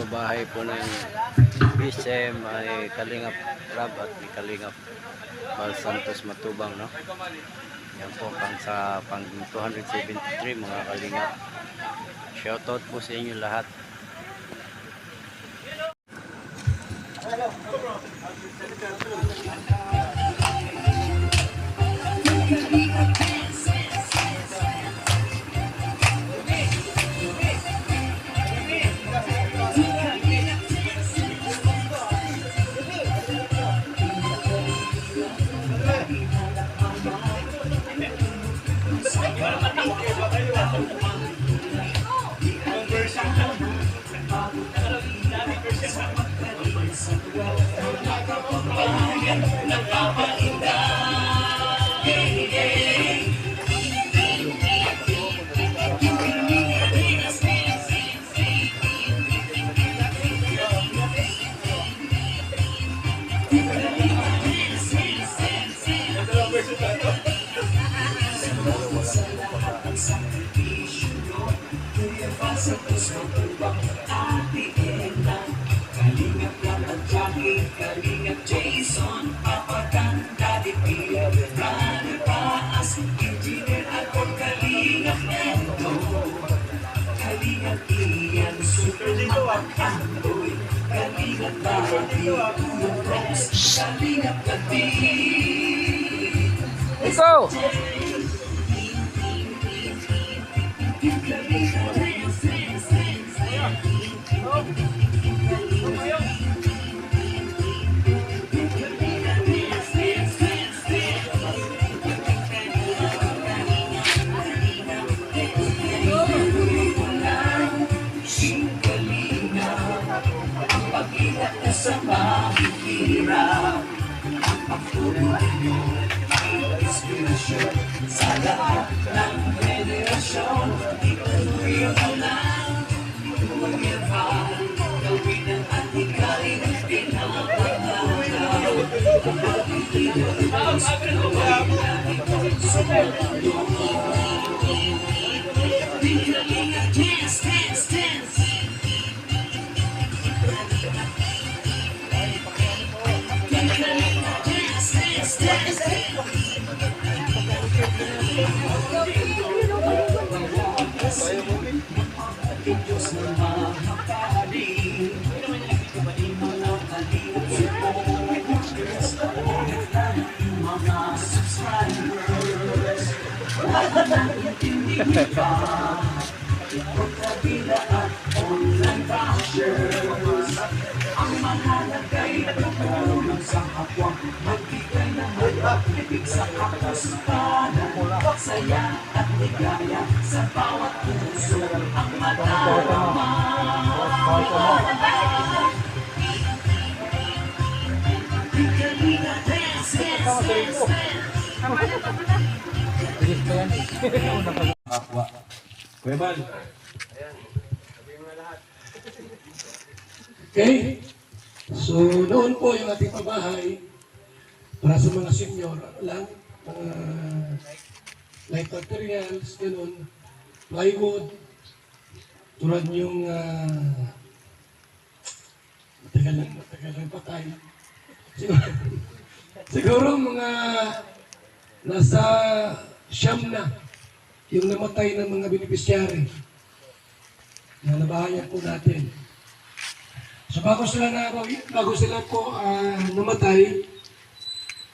bahay po ng BCM ay Kalingap Rab at Kalingap Bal Santos Matubang, no? Yan po pang 273 mga Kalingap. Shoutout po sa inyo lahat. Kalingap Jason, Papakan, Daddy P, Brother Paas, Engineer Alcon, Kalingap Nendo, Kalingap Ian, Super Mapakandoy, Kalingap Daddy, Tulong Rose, Kalingap Gabi. Let's go! Sa mahihirap, ang tulong ninyo ay inspirasyon sa lahat ng henerasyon. Ituloy ang lang, tumagirhan, gawin ang atikay ng pinapagalaw. Ang gawin natin sumunod. Dance, dance, dance. Diyos na mahapadi, mga kalingap supporters, mga subscribers, hindi pa, pagkabila at online bashers, ang mahalaga ay tumulong sa kapwa, magbigay ng ibig sa kapuskanan, pagsaya at ligaya sa bawat puso ang madarama. Kalingap dance, dance, dance, dance. Kapwa. Kuya Bal. Okay. So, noon po yung ating pabahay para sa mga senior lang, light materials, ganun, plywood, tulad yung matagal lang patay. Siguro mga nasa siyam na yung namatay ng mga beneficiary na nabahayan po natin. So bago sila po namatay,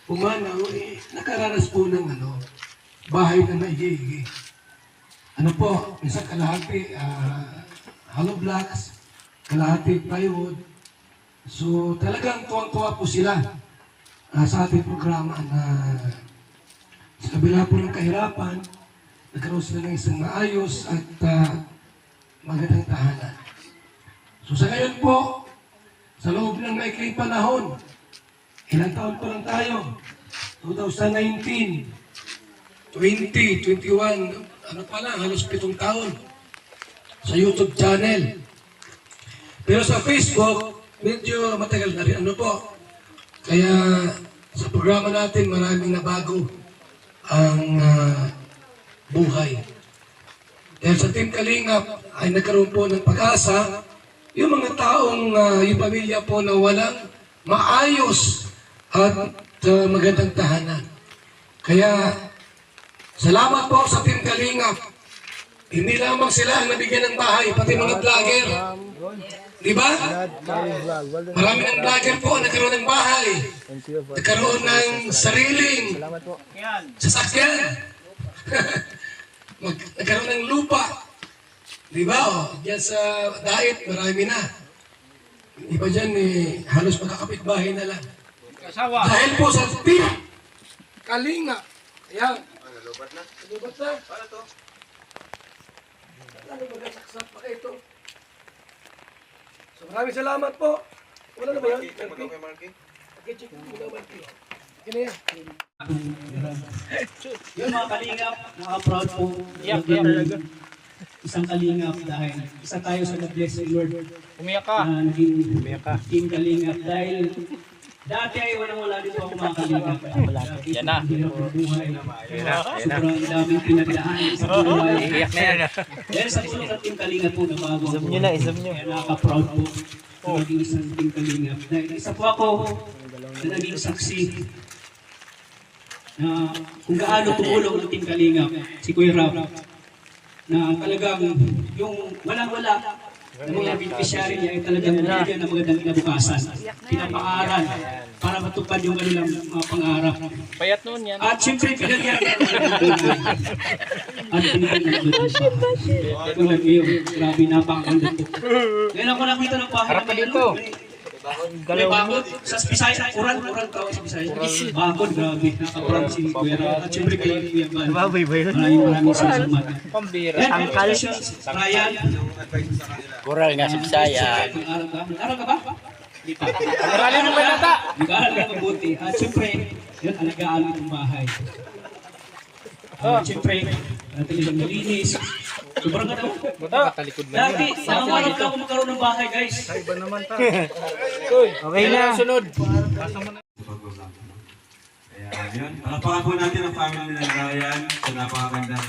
pumanaw, nakaranas po ng bahay na maigi-igi. Ano po, minsan kalahati hollow blocks, kalahati plywood. So talagang tuwang-tuwa po sila sa ating programa na sa kabila po ng kahirapan, nagkaroon sila ng isang maayos at magandang tahanan. So sa ngayon po, sa loob ng maikling panahon, ilang taon pa lang tayo? 2019, 20, 21, ano pa lang, halos 7 taon sa YouTube channel. Pero sa Facebook, medyo matagal na rin. Ano po? Kaya sa programa natin, maraming nabago ang buhay. Dahil sa Team Kalingap ay nagkaroon po ng pag-asa yung mga taong, yung pamilya po na walang maayos at magandang tahanan. Kaya, salamat po sa Team Kalingap. Hindi lamang sila ang nabigyan ng bahay, pati mga vlogger. Di ba? Marami ng vlogger po ang nagkaroon ng bahay. Nagkaroon ng sariling sasakyan. Nagkaroon ng lupa. Di ba? O, diyan sa diet, marami na. Iba dyan, halos magkakapit-bahay na lang. Dahil po sa Team Kalingap. Ayan. Lubat na. Lubat na. Para to. Ano ba gasaksak pa ito? So maraming salamat po. Wala na ba yun? Okay, check mo na Marky. Okay na yan. Yung mga kalingap, proud po. Isang kalingap dahil isa tayo sa na-bless ni Lord. Umiyak ka. Na naging team kalingap dahil dati ay wala dito ako mga kalingap. Yan na. Sobrang daming pinagdaan sa buhay. Iyak na yan. Dahil sa tulong ng team kalingap po na bago ako. Kaya nakaka-proud po na maging isang team kalingap. Dahil isa po ako na naging saksi na kung gaano tumulong ng team kalingap si Kuya Rab na talagang yung walang-wala ng mga beneficiary niya ay talagang binigyan ng magandang kinabukasan, pinapaaral para matupad yung kanilang mga pangarap. Payat noon yan. At siyempre, pinagyan at pinagyan ng bahay. Tulad ngayon, grabe, napakaganda po. Ngayon ako nakita ng bahay na may may bakod sa Bisaya, uran tawag sa Bisaya. Bakod, grabe, nakakurang si Kuya Rab. At siyempre kayo, Kuya Ban. Maraming salamat. Pambira. Angkal. Ryan. Kural nga sa Bisaya. Nag-aral ka ba? Hindi pa. Nag-aral mo ba nata? Nag-aral ka mabuti. At siyempre, yun, alagaan mo itong bahay. At siyempre, talagang malinis. Sobrang ganda mo. Talikod na Dati, nangangarap ka ako magkaroon ng bahay, guys. Iba naman ta. Okay na. Sunod. Kaya yun, palapakan po natin ang family ng Ryan sa napakagandang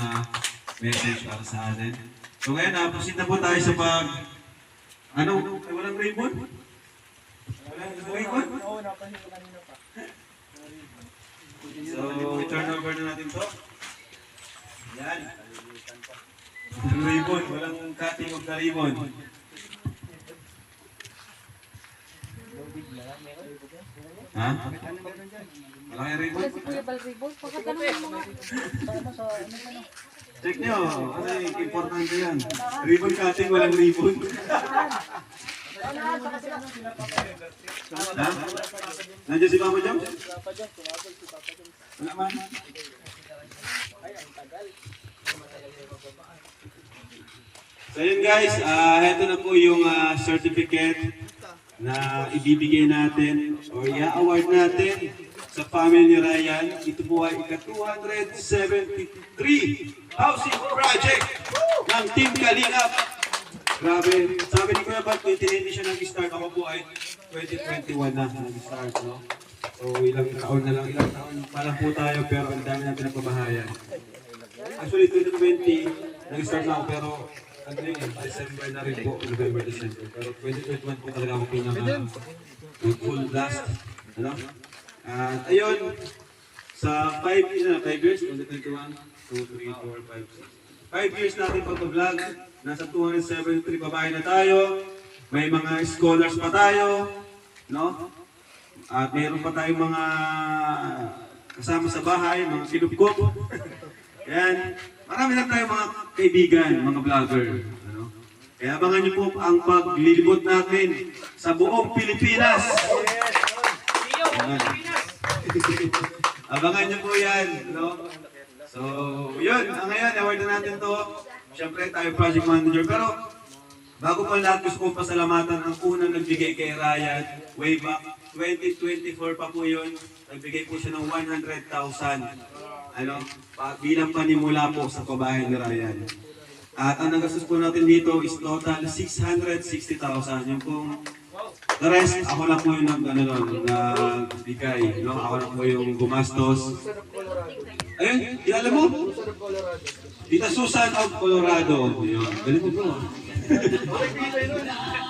message para sa atin. So ngayon, proceed na po tayo sa pag... Ano? Ay, walang ribbon? Walang ribbon? So, i-turn over na natin to. Yan. Walang ribbon, walang cutting of the ribbon. Ha? Malaki ang ribbon? Check nyo, kasi importante yan. Ribbon cutting, walang ribbon. Ha? Nandiyan si Papa Jam? Wala man. So yun guys, heto na po yung certificate na ibibigay natin o i-award natin sa family ni Ryan. Ito po ay ika-273 housing project ng Team Kalingap. Grabe, sabi ni Kuya Bal, 2019 siya nag-start. Ako po ay 2021 na nag-start, no? So ilang taon pa lang po tayo pero ang dami natin napabahayan. Actually 2020 nag-start na ako pero December na rin po, November, December. Pero 2021 po talaga ako full blast. Ano? At ayun, sa 5 years, 2021, 2, 3, 4, 5, 6. 5 years natin pag-vlog, nasa 273 babae na tayo, may mga scholars pa tayo, no? At mayroon pa tayong mga kasama sa bahay, mga kinupkop. Yan. Marami na tayong mga kaibigan, mga vlogger. Ano? Kaya abangan niyo po ang paglilibot natin sa buong Pilipinas. Yan. Abangan niyo po yan. No? So, yun. Ngayon, award na natin to. Siyempre, tayo project manager. Pero, bago pa lahat, gusto ko pasalamatan ang unang nagbigay kay Ryan. Way back, 2024 pa po yun. Nagbigay po siya ng 100,000. Ano, bilang panimula po sa pabahay ni Ryan. At ang nagastos po natin dito is total 660,000. Yung pong the rest, ako lang po yung nagbigay. No? Ako lang po yung gumastos. Ayun, kilala mo? Tita Susan of Colorado. Yun, ganito po.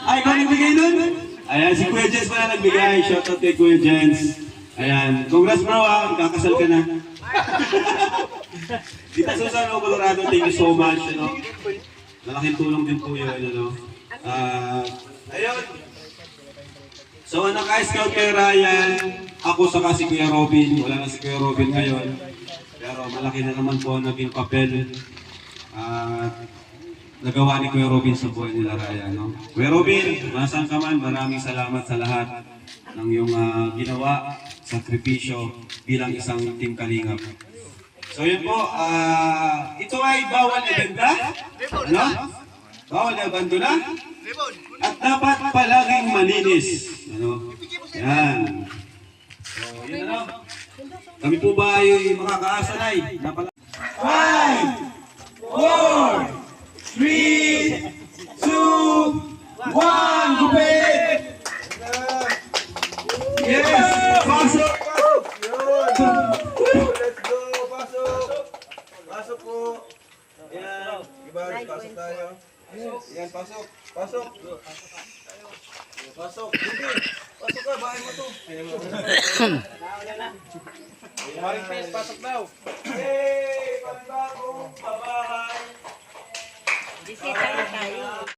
Ay, ikaw nagbigay nun? Ayan, si Kuya Jens pala nagbigay. Shoutout kay Kuya Jens. Ayan, congrats bro ah, kakasal ka na. Dito Susan o Colorado, thank you so much. Ano? Malaking tulong din po yun. Ano? Ayun. So naka-scout kay Ryan, ako saka si Kuya Robin. Wala na si Kuya Robin ngayon. Pero malaki na naman po ang naging papel. Nagawa ni Kuya Robin sa buhay nila Ryan. No? Kuya Robin, masang ka man, maraming salamat sa lahat ng iyong ginawa, sakripisyo bilang isang team Kalingap. So yun po, ito ay bawal ibenta, ano? Bawal ibenta at dapat palaging malinis. Ano? Yan. So yun ano? Kami po ba ay makakaasa na eh? 5, 4, 3, 2, 1, gupit! Yes! Pasok! Let's go! Pasok! Pasok po! Yan! Ibalik, pasok tayo. Yan, pasok! Pasok! Pasok! Hindi! Pasok ka, bahay mo to! Maring face, pasok daw. Hey! Panibagong babahay! Bisita na tayo.